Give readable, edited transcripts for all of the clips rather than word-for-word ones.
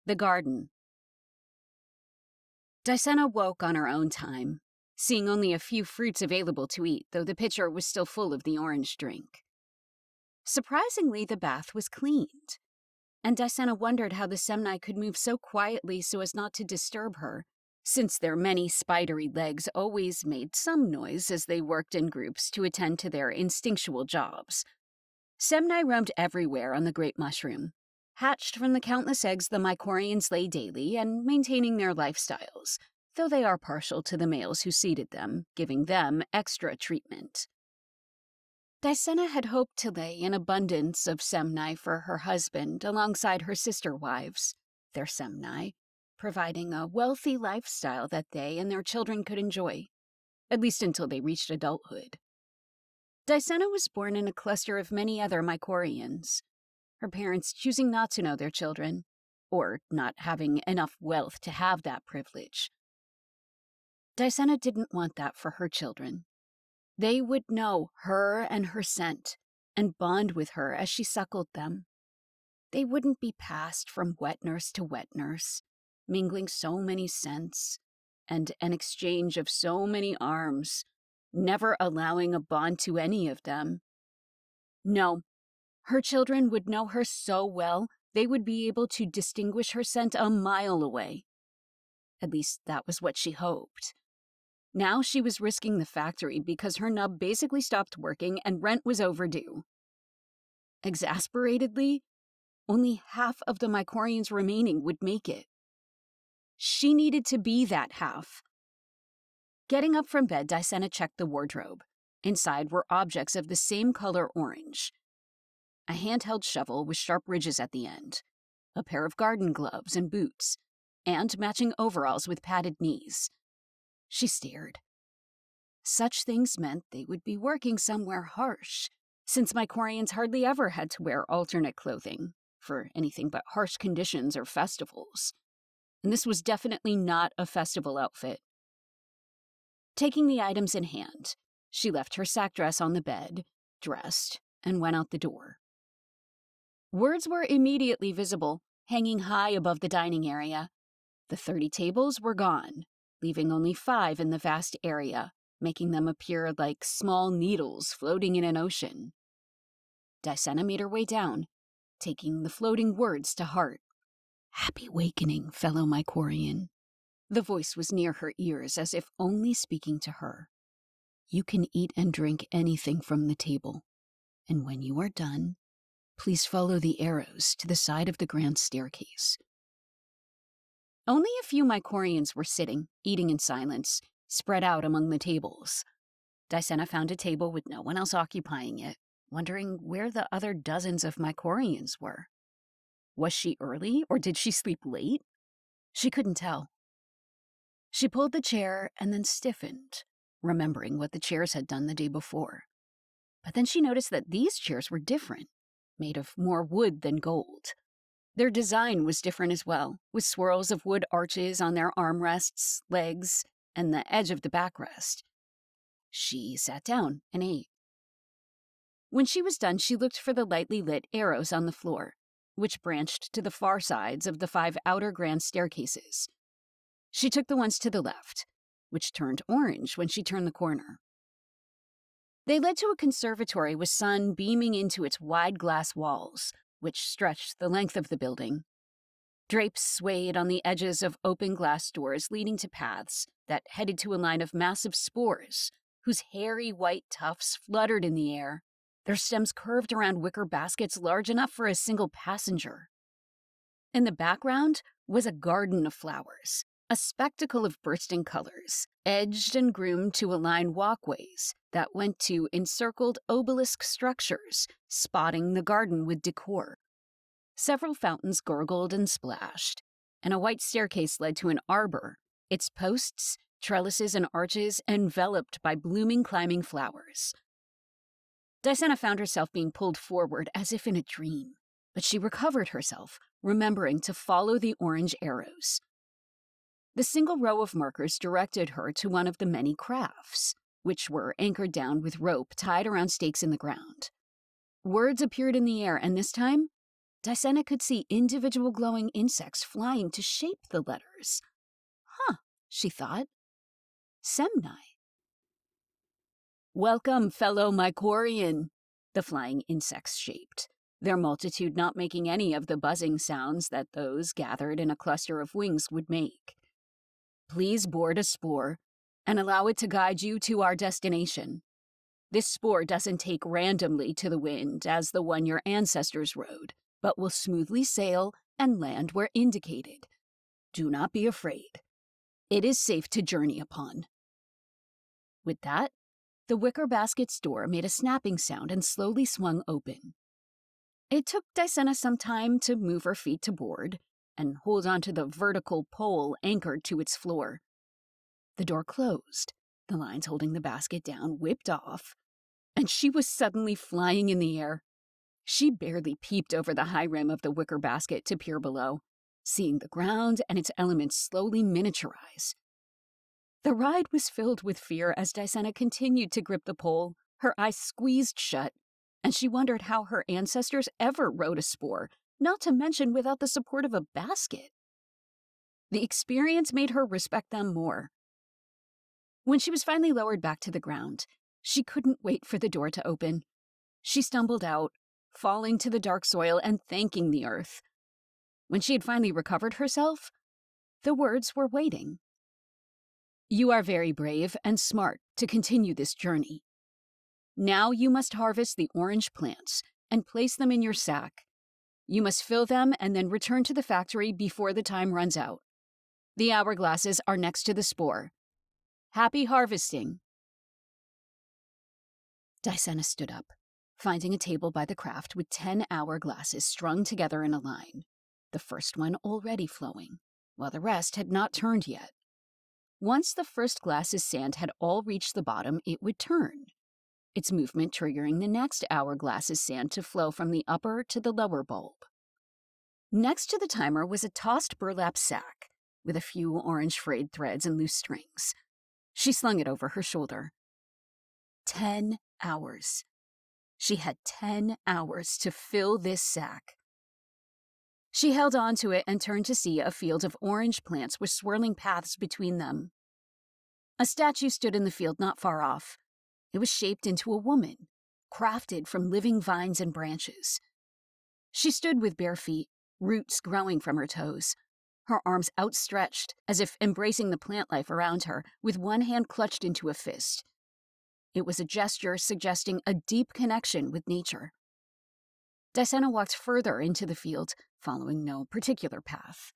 The garden. Deana woke on her own time, seeing only a few fruits available to eat, though the pitcher was still full of the orange drink. Surprisingly, the bath was cleaned, and Deana wondered how the Semni could move so quietly so as not to disturb her, since their many spidery legs always made some noise as they worked in groups to attend to their instinctual jobs. Semni roamed everywhere on the great mushroom, hatched from the countless eggs the Mycorians lay daily and maintaining their lifestyles, though they are partial to the males who seeded them, giving them extra treatment. Deana had hoped to lay an abundance of Semni for her husband alongside her sister wives, their Semni, providing a wealthy lifestyle that they and their children could enjoy, at least until they reached adulthood. Deana was born in a cluster of many other Mycorians, her parents choosing not to know their children, or not having enough wealth to have that privilege. Deana didn't want that for her children. They would know her and her scent, and bond with her as she suckled them. They wouldn't be passed from wet nurse to wet nurse, mingling so many scents, and an exchange of so many arms, never allowing a bond to any of them. No, her children would know her so well they would be able to distinguish her scent a mile away. At least that was what she hoped. Now she was risking the factory because her nub basically stopped working and rent was overdue. Exasperatedly, only half of the Mycorians remaining would make it. She needed to be that half. Getting up from bed, Deana checked the wardrobe. Inside were objects of the same color orange. A handheld shovel with sharp ridges at the end, a pair of garden gloves and boots, and matching overalls with padded knees. She stared. Such things meant they would be working somewhere harsh, since Mycorians hardly ever had to wear alternate clothing for anything but harsh conditions or festivals. And this was definitely not a festival outfit. Taking the items in hand, she left her sack dress on the bed, dressed, and went out the door. Words were immediately visible, hanging high above the dining area. The 30 tables were gone, leaving only 5 in the vast area, making them appear like small needles floating in an ocean. Deana made her way down, taking the floating words to heart. "Happy wakening, fellow Mycorian." The voice was near her ears as if only speaking to her. "You can eat and drink anything from the table, and when you are done, please follow the arrows to the side of the grand staircase." Only a few Mycorians were sitting, eating in silence, spread out among the tables. Deana found a table with no one else occupying it, wondering where the other dozens of Mycorians were. Was she early, or did she sleep late? She couldn't tell. She pulled the chair and then stiffened, remembering what the chairs had done the day before. But then she noticed that these chairs were different, made of more wood than gold. Their design was different as well, with swirls of wood arches on their armrests, legs, and the edge of the backrest. She sat down and ate. When she was done, she looked for the lightly lit arrows on the floor, which branched to the far sides of the 5 outer grand staircases. She took the ones to the left, which turned orange when she turned the corner. They led to a conservatory with sun beaming into its wide glass walls, which stretched the length of the building. Drapes swayed on the edges of open glass doors leading to paths that headed to a line of massive spores, whose hairy white tufts fluttered in the air, their stems curved around wicker baskets large enough for a single passenger. In the background was a garden of flowers, a spectacle of bursting colors, edged and groomed to align walkways that went to encircled obelisk structures, spotting the garden with decor. Several fountains gurgled and splashed, and a white staircase led to an arbor, its posts, trellises, and arches enveloped by blooming climbing flowers. Deana found herself being pulled forward as if in a dream, but she recovered herself, remembering to follow the orange arrows. The single row of markers directed her to one of the many crafts, which were anchored down with rope tied around stakes in the ground. Words appeared in the air, and this time, Deana could see individual glowing insects flying to shape the letters. Huh, she thought. Semni. Welcome, fellow Mycorian, the flying insects shaped, their multitude not making any of the buzzing sounds that those gathered in a cluster of wings would make. Please board a spore and allow it to guide you to our destination. This spore doesn't take randomly to the wind as the one your ancestors rode, but will smoothly sail and land where indicated. Do not be afraid. It is safe to journey upon. With that, the wicker basket's door made a snapping sound and slowly swung open. It took Deana some time to move her feet to board and hold onto the vertical pole anchored to its floor. The door closed, the lines holding the basket down whipped off, and she was suddenly flying in the air. She barely peeped over the high rim of the wicker basket to peer below, seeing the ground and its elements slowly miniaturize. The ride was filled with fear as Deana continued to grip the pole, her eyes squeezed shut, and she wondered how her ancestors ever rode a spore, not to mention without the support of a basket. The experience made her respect them more. When she was finally lowered back to the ground, she couldn't wait for the door to open. She stumbled out, falling to the dark soil and thanking the earth. When she had finally recovered herself, the words were waiting. You are very brave and smart to continue this journey. Now you must harvest the orange plants and place them in your sack. You must fill them and then return to the factory before the time runs out. The hourglasses are next to the spore. Happy harvesting. Deana stood up, finding a table by the craft with 10 hourglasses strung together in a line, the first one already flowing, while the rest had not turned yet. Once the first glass's sand had all reached the bottom, it would turn, its movement triggering the next hourglass's sand to flow from the upper to the lower bulb. Next to the timer was a tossed burlap sack with a few orange frayed threads and loose strings. She slung it over her shoulder. 10 hours. She had 10 hours to fill this sack. She held on to it and turned to see a field of orange plants with swirling paths between them. A statue stood in the field not far off. It was shaped into a woman, crafted from living vines and branches. She stood with bare feet, roots growing from her toes, her arms outstretched as if embracing the plant life around her, with one hand clutched into a fist. It was a gesture suggesting a deep connection with nature. Deana walked further into the field, following no particular path.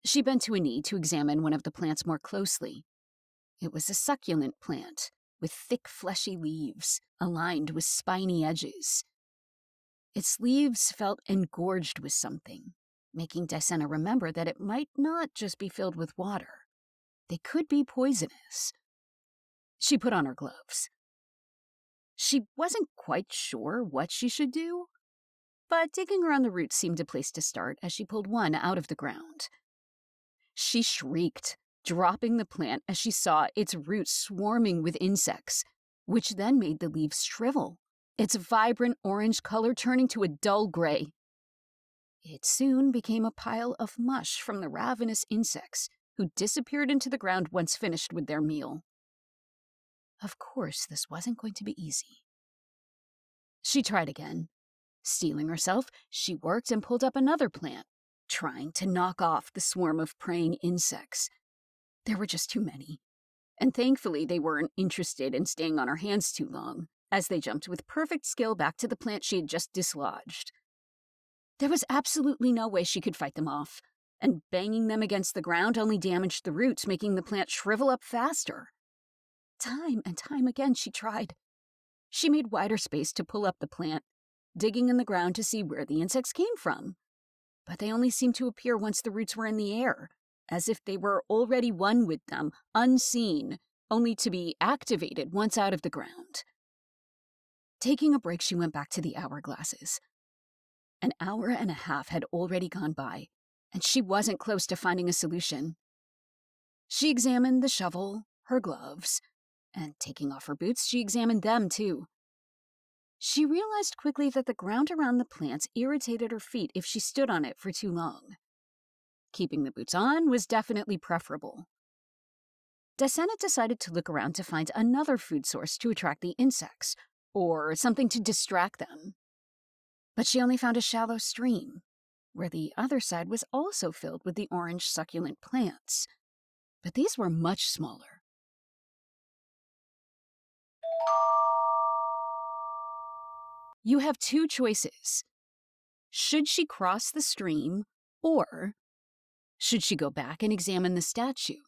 She bent to a knee to examine one of the plants more closely. It was a succulent plant, with thick fleshy leaves, aligned with spiny edges. Its leaves felt engorged with something, making Deana remember that it might not just be filled with water. They could be poisonous. She put on her gloves. She wasn't quite sure what she should do, but digging around the roots seemed a place to start as she pulled one out of the ground. She shrieked, dropping the plant as she saw its roots swarming with insects, which then made the leaves shrivel, its vibrant orange color turning to a dull gray. It soon became a pile of mush from the ravenous insects who disappeared into the ground once finished with their meal. Of course, this wasn't going to be easy. She tried again. Steeling herself, she worked and pulled up another plant, trying to knock off the swarm of preying insects. There were just too many, and thankfully they weren't interested in staying on her hands too long, as they jumped with perfect skill back to the plant she had just dislodged. There was absolutely no way she could fight them off, and banging them against the ground only damaged the roots, making the plant shrivel up faster. Time and time again she tried. She made wider space to pull up the plant, digging in the ground to see where the insects came from. But they only seemed to appear once the roots were in the air, as if they were already one with them, unseen, only to be activated once out of the ground. Taking a break, she went back to the hourglasses. An hour and a half had already gone by, and she wasn't close to finding a solution. She examined the shovel, her gloves, and taking off her boots, she examined them too. She realized quickly that the ground around the plants irritated her feet if she stood on it for too long. Keeping the boots on was definitely preferable. Deana decided to look around to find another food source to attract the insects, or something to distract them. But she only found a shallow stream, where the other side was also filled with the orange succulent plants. But these were much smaller. You have two choices. Should she cross the stream, or should she go back and examine the statue?